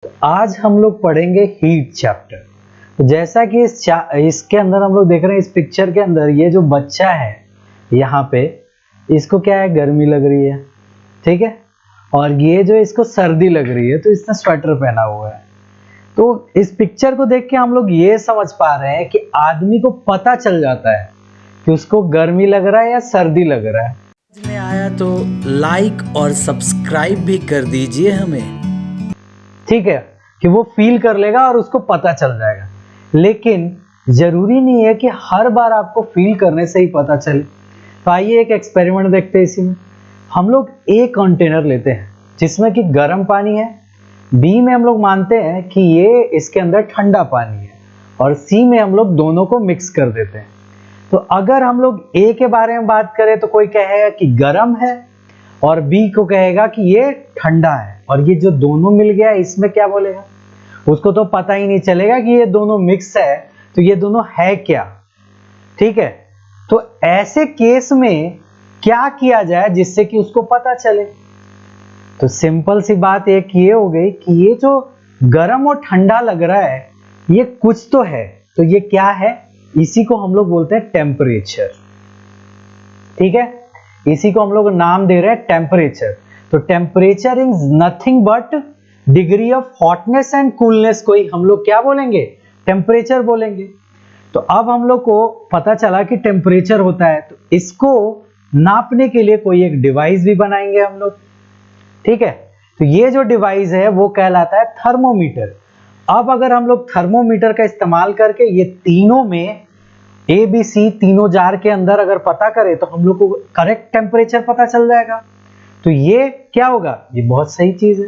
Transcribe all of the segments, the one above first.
आज हम लोग पढ़ेंगे हीट चैप्टर। तो जैसा कि इसके अंदर हम लोग देख रहे हैं, इस पिक्चर के अंदर ये जो बच्चा है यहाँ पे, इसको क्या है, गर्मी लग रही है, ठीक है। और ये जो इसको सर्दी लग रही है, तो इसने स्वेटर पहना हुआ है। तो इस पिक्चर को देख के हम लोग ये समझ पा रहे हैं कि आदमी को पता चल जाता है कि उसको गर्मी लग रहा है या सर्दी लग रहा है। समझ में आया तो लाइक और सब्सक्राइब भी कर दीजिए हमें, ठीक है, कि वो फील कर लेगा और उसको पता चल जाएगा। लेकिन जरूरी नहीं है कि हर बार आपको फील करने से ही पता चले। तो आइए एक एक्सपेरिमेंट देखते हैं। इसी में हम लोग एक कंटेनर लेते हैं जिसमें कि गर्म पानी है, बी में हम लोग मानते हैं कि ये इसके अंदर ठंडा पानी है, और सी में हम लोग दोनों को मिक्स कर देते हैं। तो अगर हम लोग ए के बारे में बात करें तो कोई कहेगा कि गर्म है, और बी को कहेगा कि ये ठंडा है, और ये जो दोनों मिल गया इसमें क्या बोलेगा, उसको तो पता ही नहीं चलेगा कि ये दोनों मिक्स है, तो ये दोनों है क्या, ठीक है। तो ऐसे केस में क्या किया जाए जिससे कि उसको पता चले। तो सिंपल सी बात एक ये हो गई कि ये जो गर्म और ठंडा लग रहा है, ये कुछ तो है। तो ये क्या है, इसी को हम लोग बोलते हैं टेम्परेचर, ठीक है। इसी को हम लोग नाम दे रहे हैं टेम्परेचर। तो temperature is nothing but degree of hotness and coolness को ही हम लोग क्या बोलेंगे, टेम्परेचर बोलेंगे। तो अब हम लोग को पता चला कि टेम्परेचर होता है, तो इसको नापने के लिए कोई एक डिवाइस भी बनाएंगे हम लोग, ठीक है। तो ये जो डिवाइस है वो कहलाता है थर्मोमीटर। अब अगर हम लोग थर्मोमीटर का इस्तेमाल करके ये तीनों में ए बी सी तीनों जार के अंदर अगर पता करें तो हम लोग को करेक्ट टेम्परेचर पता चल जाएगा। तो ये क्या होगा, ये बहुत सही चीज है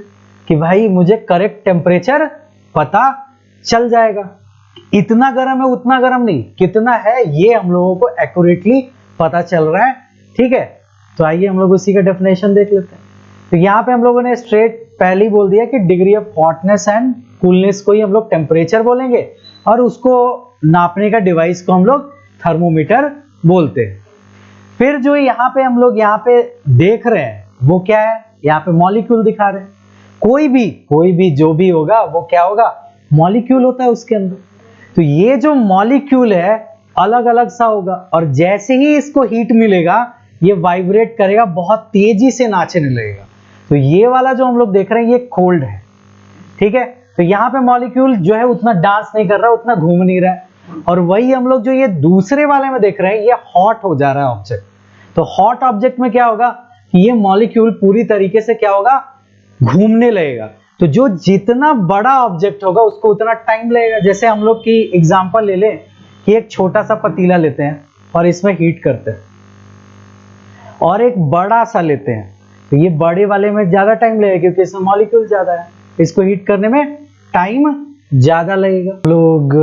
कि भाई मुझे करेक्ट टेम्परेचर पता चल जाएगा। इतना गर्म है उतना गर्म नहीं, कितना है ये हम लोगों को एक्यूरेटली पता चल रहा है, ठीक है। तो आइए हम लोग उसी का डेफिनेशन देख लेते हैं। तो यहाँ पे हम लोगों ने स्ट्रेट पहले ही बोल दिया कि degree of hotness and coolness को ही हम लोग टेम्परेचर बोलेंगे, और उसको नापने का डिवाइस को हम लोग थर्मोमीटर बोलते हैं। फिर जो यहाँ पे हम लोग यहाँ पे देख रहे हैं वो क्या है, यहाँ पे मॉलिक्यूल दिखा रहे हैं। कोई भी जो भी होगा वो क्या होगा, मॉलिक्यूल होता है उसके अंदर। तो ये जो मॉलिक्यूल है अलग अलग सा होगा, और जैसे ही इसको हीट मिलेगा ये वाइब्रेट करेगा, बहुत तेजी से नाचने लगेगा। तो ये वाला जो हम लोग देख रहे हैं ये कोल्ड है, ठीक है। तो यहाँ पे मॉलिक्यूल जो है उतना डांस नहीं कर रहा, उतना घूम नहीं रहा है। और वही हम लोग जो ये दूसरे वाले में देख रहे हैं ये हॉट हो जा रहा है ऑब्जेक्ट। तो हॉट ऑब्जेक्ट में क्या होगा कि ये मॉलिक्यूल पूरी तरीके से क्या होगा, घूमने लगेगा। तो जो जितना बड़ा ऑब्जेक्ट होगा उसको उतना टाइम लगेगा। जैसे हम लोग की एग्जांपल ले लें कि एक छोटा सा पतीला लेते हैं और इसमें हीट करते हैं, और एक बड़ा सा लेते हैं, तो ये बड़े वाले में ज्यादा टाइम लगेगा क्योंकि इसमें मॉलिक्यूल ज्यादा है, इसको हीट करने में टाइम ज्यादा लगेगा। लोग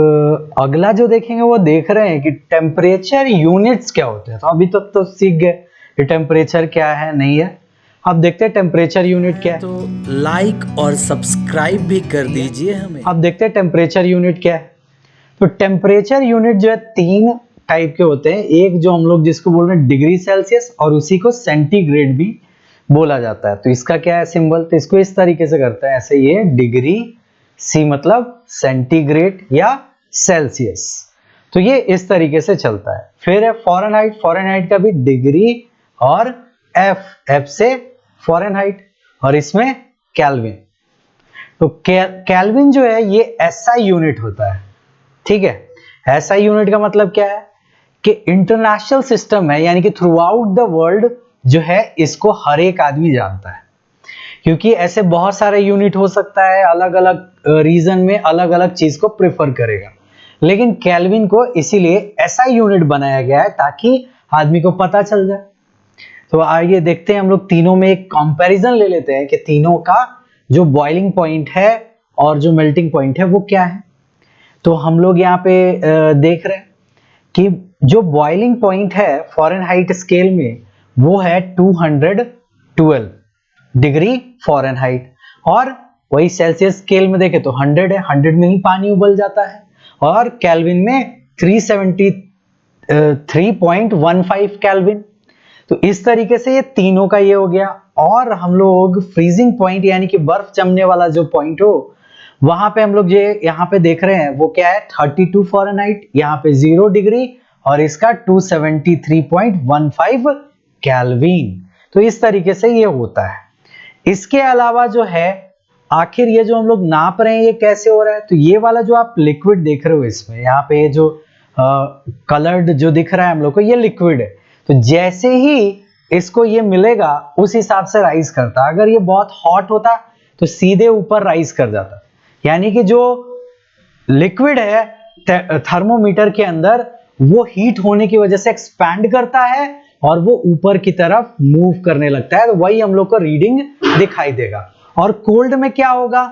अगला जो देखेंगे वो देख रहे हैं कि टेम्परेचर यूनिट्स क्या होते हैं। तो अभी तक तो सीख गए कि टेम्परेचर क्या है नहीं है। अब देखते हैं टेम्परेचर यूनिट क्या है। तो लाइक और सब्सक्राइब भी कर दीजिए हमें। अब देखते हैं टेम्परेचर यूनिट क्या है। तो टेम्परेचर यूनिट जो है तीन टाइप के होते हैं। एक जो हम लोग जिसको बोल रहे हैं डिग्री सेल्सियस, और उसी को सेंटीग्रेड भी बोला जाता है। तो इसका क्या है सिंबल, तो इसको इस तरीके से करते हैं ऐसे, ये डिग्री, सी मतलब सेंटीग्रेड या सेल्सियस। तो ये इस तरीके से चलता है। फिर है फॉरेनहाइट, फॉरेनहाइट का भी डिग्री, और एफ से फॉरेनहाइट, और इसमें केल्विन। तो केल्विन जो है ये एसआई यूनिट होता है, ठीक है। एसआई यूनिट का मतलब क्या है कि इंटरनेशनल सिस्टम है, यानी कि थ्रू आउट द वर्ल्ड जो है इसको हर एक आदमी जानता है। क्योंकि ऐसे बहुत सारे यूनिट हो सकता है, अलग अलग रीजन में अलग अलग चीज को प्रेफर करेगा, लेकिन केल्विन को इसीलिए एसआई यूनिट बनाया गया है ताकि आदमी को पता चल जाए। तो आइए देखते हैं, हम लोग तीनों में एक कंपैरिजन ले लेते हैं कि तीनों का जो बॉइलिंग पॉइंट है और जो मेल्टिंग पॉइंट है वो क्या है। तो हम लोग यहाँ पे देख रहे हैं कि जो बॉइलिंग पॉइंट है फॉरेनहाइट स्केल में वो है 212 डिग्री फॉरेनहाइट, और वही सेल्सियस स्केल में देखें तो 100 है, 100 में ही पानी उबल जाता है, और केल्विन में 373.15 केल्विन। तो इस तरीके से ये तीनों का ये हो गया। और हम लोग फ्रीजिंग पॉइंट यानी कि बर्फ जमने वाला जो पॉइंट हो वहां पे हम लोग ये यहाँ पे देख रहे हैं वो क्या है 32 फ़ारेनहाइट, यहाँ पे 0 डिग्री और इसका 273.15 केल्विन। तो इस तरीके से ये होता है। इसके अलावा जो है आखिर ये जो हम लोग नाप रहे हैं ये कैसे हो रहा है, तो ये वाला जो आप लिक्विड देख रहे हो इसमें यहाँ पे जो कलर्ड जो दिख रहा है हम लोग को ये लिक्विड है। तो जैसे ही इसको ये मिलेगा उस हिसाब से राइज करता है। अगर ये बहुत हॉट होता तो सीधे ऊपर राइज कर जाता। यानी कि जो लिक्विड है थर्मोमीटर के अंदर वो हीट होने की वजह से एक्सपैंड करता है और वो ऊपर की तरफ मूव करने लगता है, तो वही हम लोग को रीडिंग दिखाई देगा। और कोल्ड में क्या होगा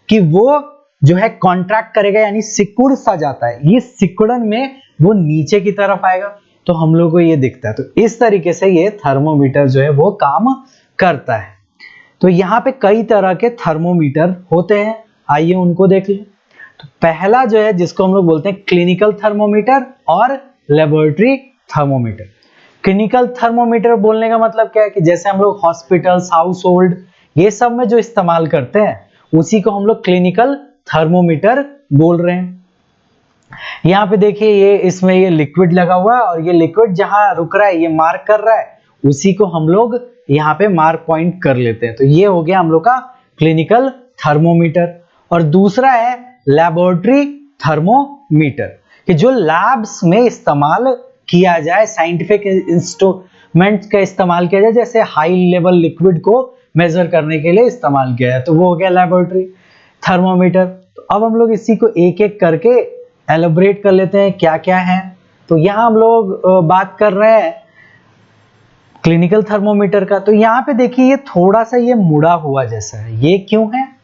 कि वो जो है कॉन्ट्रैक्ट करेगा, यानी सिकुड़ सा जाता है, ये सिकुड़न में वो नीचे की तरफ आएगा तो हम लोग को ये दिखता है। तो इस तरीके से ये थर्मोमीटर जो है वो काम करता है। तो यहाँ पे कई तरह के थर्मोमीटर होते हैं, आइए उनको देख लें। तो पहला जो है जिसको हम लोग बोलते हैं क्लिनिकल थर्मोमीटर और लेबोरेटरी थर्मोमीटर। क्लिनिकल थर्मोमीटर बोलने का मतलब क्या है कि जैसे हम लोग हॉस्पिटल्स, हाउस होल्ड ये सब में जो इस्तेमाल करते हैं उसी को हम लोग क्लिनिकल थर्मोमीटर बोल रहे हैं। यहाँ पे देखिए ये इसमें ये लिक्विड लगा हुआ है और ये लिक्विड जहां रुक रहा है ये मार्क कर रहा है, उसी को हम लोग यहाँ पे मार्क पॉइंट कर लेते हैं। तो ये हो गया हम लोग का क्लिनिकल थर्मोमीटर। और दूसरा है लैबोरेटरी थर्मोमीटर कि जो लैब्स में इस्तेमाल किया जाए, साइंटिफिक इंस्ट्रूमेंट का इस्तेमाल किया जाए, जैसे हाई लेवल लिक्विड को मेजर करने के लिए इस्तेमाल किया है, तो वो हो गया लैबोरेटरी थर्मोमीटर। तो अब हम लोग इसी को एक एक करके एलोबरेट कर लेते हैं क्या क्या है। तो यहाँ हम लोग बात कर रहे हैं क्लिनिकल थर्मोमीटर का। तो यहाँ पे देखिए ये थोड़ा सा ये मुड़ा हुआ जैसा है, ये क्यों है?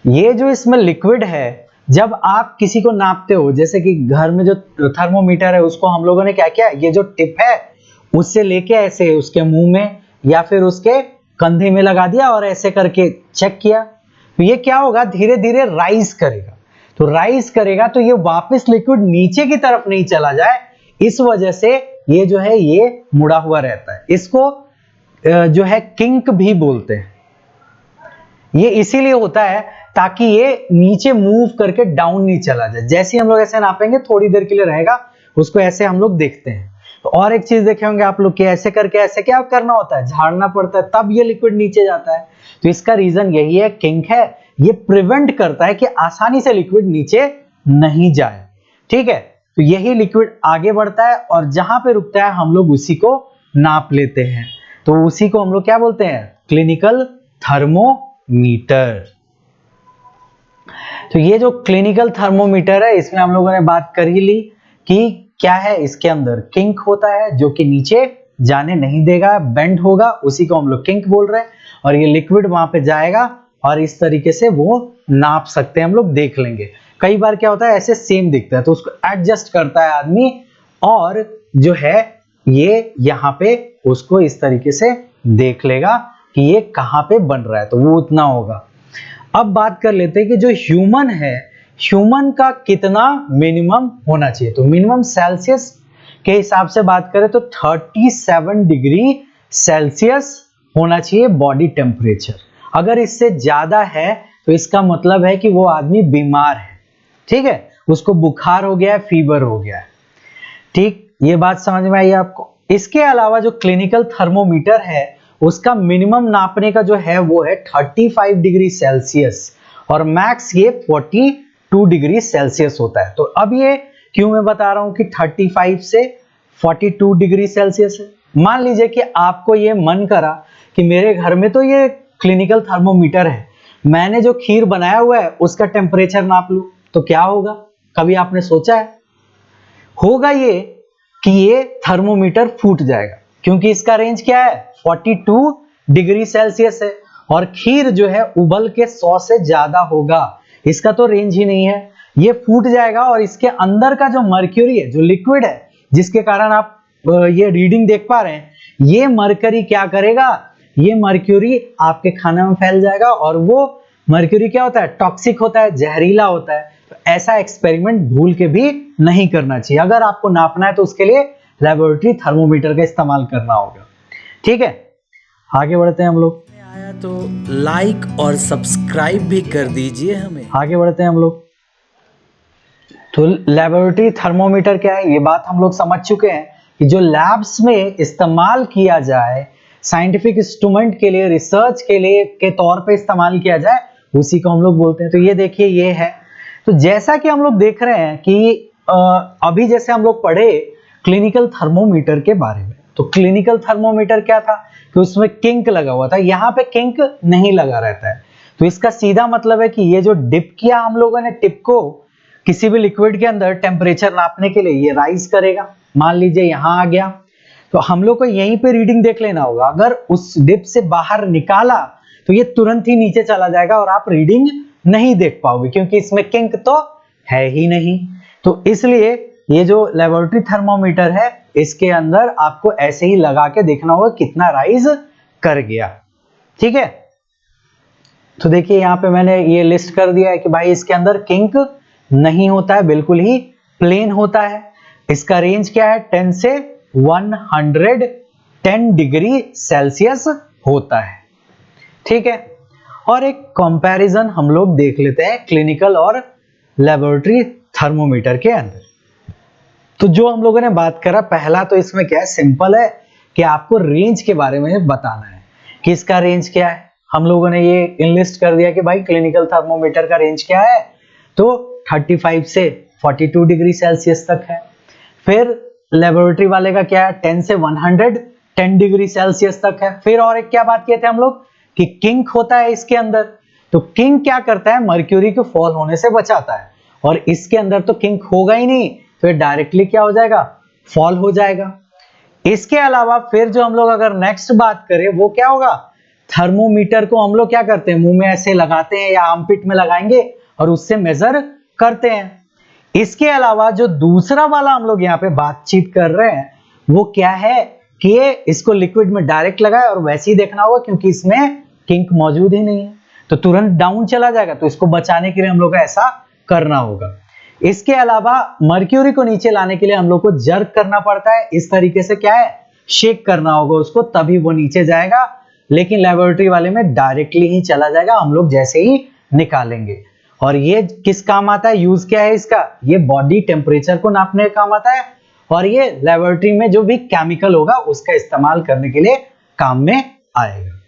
ये जो इसमें लिक्विड है जब आप किसी को नापते हो, जैसे कि घर में जो थर्मोमीटर है उसको हम लोगों ने क्या किया, ये जो टिप है उससे लेके ऐसे उसके मुंह में या फिर उसके कंधे में लगा दिया और ऐसे करके चेक किया, तो ये क्या होगा धीरे धीरे राइज करेगा। तो राइज करेगा तो ये वापस लिक्विड नीचे की तरफ नहीं चला जाए, इस वजह से ये जो है ये मुड़ा हुआ रहता है। इसको जो है किंक भी बोलते हैं। ये इसीलिए होता है ताकि ये नीचे मूव करके डाउन नहीं चला जाए। जैसे हम लोग ऐसे नापेंगे थोड़ी देर के लिए रहेगा, उसको ऐसे हम लोग देखते हैं। तो और एक चीज देखे होंगे आप लोग कि ऐसे करके ऐसे क्या करना होता है, झाड़ना पड़ता है, तब ये लिक्विड नीचे जाता है। तो इसका रीजन यही है, किंक है, ये प्रिवेंट करता है कि आसानी से लिक्विड नीचे नहीं जाए। ठीक है, तो यही लिक्विड आगे बढ़ता है और जहां पे रुकता है हम लोग उसी को नाप लेते हैं। तो उसी को हम लोग क्या बोलते हैं, क्लिनिकल थर्मोमीटर। तो ये जो क्लिनिकल थर्मोमीटर है इसमें हम लोगों ने बात कर ही ली कि क्या है, इसके अंदर किंक होता है जो कि नीचे जाने नहीं देगा, बेंड होगा, उसी को हम लोग किंक बोल रहे हैं। और ये लिक्विड वहां पे जाएगा और इस तरीके से वो नाप सकते हैं, हम लोग देख लेंगे। कई बार क्या होता है ऐसे सेम दिखता है तो उसको एडजस्ट करता है आदमी और जो है ये यहाँ पे उसको इस तरीके से देख लेगा कि ये कहाँ पे बन रहा है, तो वो उतना होगा। अब बात कर लेते हैं कि जो ह्यूमन है, ह्यूमन का कितना मिनिमम होना चाहिए। तो मिनिमम सेल्सियस के हिसाब से बात करें तो 37 डिग्री सेल्सियस होना चाहिए बॉडी टेम्परेचर। अगर इससे ज्यादा है तो इसका मतलब है कि वो आदमी बीमार है। ठीक है, उसको बुखार हो गया है, फीवर हो गया है। ठीक, ये बात समझ में आई आपको। इसके अलावा जो क्लिनिकल थर्मोमीटर है उसका मिनिमम नापने का जो है वो है 35 डिग्री सेल्सियस और मैक्स ये 42 डिग्री सेल्सियस होता है। तो अब ये क्यों मैं बता रहा हूं कि 35 से 42 डिग्री सेल्सियस है। मान लीजिए कि आपको ये मन करा कि मेरे घर में तो ये क्लिनिकल थर्मोमीटर है, मैंने जो खीर बनाया हुआ है उसका टेम्परेचर नाप लूं, तो क्या होगा? कभी आपने सोचा है? होगा ये कि ये थर्मोमीटर फूट जाएगा, क्योंकि इसका रेंज क्या है, 42 डिग्री सेल्सियस है और खीर जो है उबल के 100 से ज्यादा होगा, इसका तो रेंज ही नहीं है। ये फूट जाएगा और इसके अंदर का जो मर्क्यूरी है, जो लिक्विड है, जिसके कारण आप ये रीडिंग देख पा रहे हैं, ये मर्क्यूरी क्या करेगा, ये मर्क्यूरी आपके खाने में फैल जाएगा और वो मर्क्यूरी क्या होता है, टॉक्सिक होता है, जहरीला होता है। तो ऐसा एक्सपेरिमेंट भूल के भी नहीं करना चाहिए। अगर आपको नापना है तो उसके लिए लेबोरेटरी थर्मोमीटर का इस्तेमाल करना होगा। ठीक है, आगे बढ़ते हैं हम लोग। आया तो लाइक और सब्सक्राइब भी कर दीजिए हमें। आगे बढ़ते हैं हम लोग। तो लेबोरेटरी थर्मोमीटर क्या है, ये बात हम लोग समझ चुके हैं कि जो लैब्स में इस्तेमाल किया जाए, साइंटिफिक इंस्ट्रूमेंट के लिए, रिसर्च के लिए के तौर पे इस्तेमाल किया जाए, उसी को हम लोग बोलते हैं। तो ये देखिए ये है। तो जैसा कि हम लोग देख रहे हैं कि अभी जैसे हम लोग पढ़े क्लिनिकल थर्मोमीटर के बारे में, तो क्लिनिकल थर्मोमीटर क्या था कि उसमें किंक लगा हुआ था, यहाँ पे किंक नहीं लगा रहता है। तो इसका सीधा मतलब है कि ये जो डिप किया हम लोगों ने, टिप को किसी भी लिक्विड के अंदर टेम्परेचर नापने के लिए ये राइज करेगा। मान लीजिए यहां आ गया, तो हम लोग को यहीं पे रीडिंग देख लेना होगा। अगर उस डिप से बाहर निकाला तो ये तुरंत ही नीचे चला जाएगा और आप रीडिंग नहीं देख पाओगे, क्योंकि इसमें किंक तो है ही नहीं। तो इसलिए ये जो लेबोरेटरी थर्मोमीटर है, इसके अंदर आपको ऐसे ही लगा के देखना होगा कितना राइज कर गया। ठीक है, तो देखिए यहाँ पे मैंने ये लिस्ट कर दिया है कि भाई इसके अंदर किंक नहीं होता है, बिल्कुल ही प्लेन होता है। इसका रेंज क्या है, 10 से 110 डिग्री सेल्सियस होता है। ठीक है, और एक कंपैरिजन हम लोग देख लेते हैं क्लिनिकल और लेबोरेटरी थर्मोमीटर के अंदर। तो जो हम लोगों ने बात करा पहला, तो इसमें क्या है, सिंपल है कि आपको रेंज के बारे में बताना है कि इसका रेंज क्या है। हम लोगों ने ये इनलिस्ट कर दिया कि भाई क्लिनिकल थर्मोमीटर का रेंज क्या है, तो 35 से 42 डिग्री सेल्सियस तक है। फिर लेबोरेटरी वाले का क्या है, 10 से 110 डिग्री सेल्सियस तक है। फिर और एक क्या बात किए थे हम लोग कि किंक होता है इसके अंदर। तो किंक क्या करता है, मर्क्यूरी को फॉल होने से बचाता है, और इसके अंदर तो किंक होगा ही नहीं, तो ये डायरेक्टली क्या हो जाएगा, फॉल हो जाएगा। इसके अलावा फिर जो हम लोग अगर नेक्स्ट बात करें, वो क्या होगा, थर्मोमीटर को हम लोग क्या करते हैं, मुंह में ऐसे लगाते हैं या आर्मपिट में लगाएंगे और उससे मेजर करते हैं। इसके अलावा जो दूसरा वाला हम लोग यहाँ पे बातचीत कर रहे हैं, वो क्या है कि इसको लिक्विड में डायरेक्ट लगाए और वैसे ही देखना होगा, क्योंकि इसमें किंक मौजूद ही नहीं है, तो तुरंत डाउन चला जाएगा। तो इसको बचाने के लिए हम लोग को ऐसा करना होगा। इसके अलावा मर्क्यूरी को नीचे लाने के लिए हम लोग को जर्क करना पड़ता है, इस तरीके से क्या है, शेक करना होगा उसको, तभी वो नीचे जाएगा। लेकिन लेबोरेटरी वाले में डायरेक्टली ही चला जाएगा, हम लोग जैसे ही निकालेंगे। और ये किस काम आता है, यूज क्या है इसका, ये बॉडी टेम्परेचर को नापने का काम आता है, और ये लेबोरेटरी में जो भी केमिकल होगा उसका इस्तेमाल करने के लिए काम में आएगा।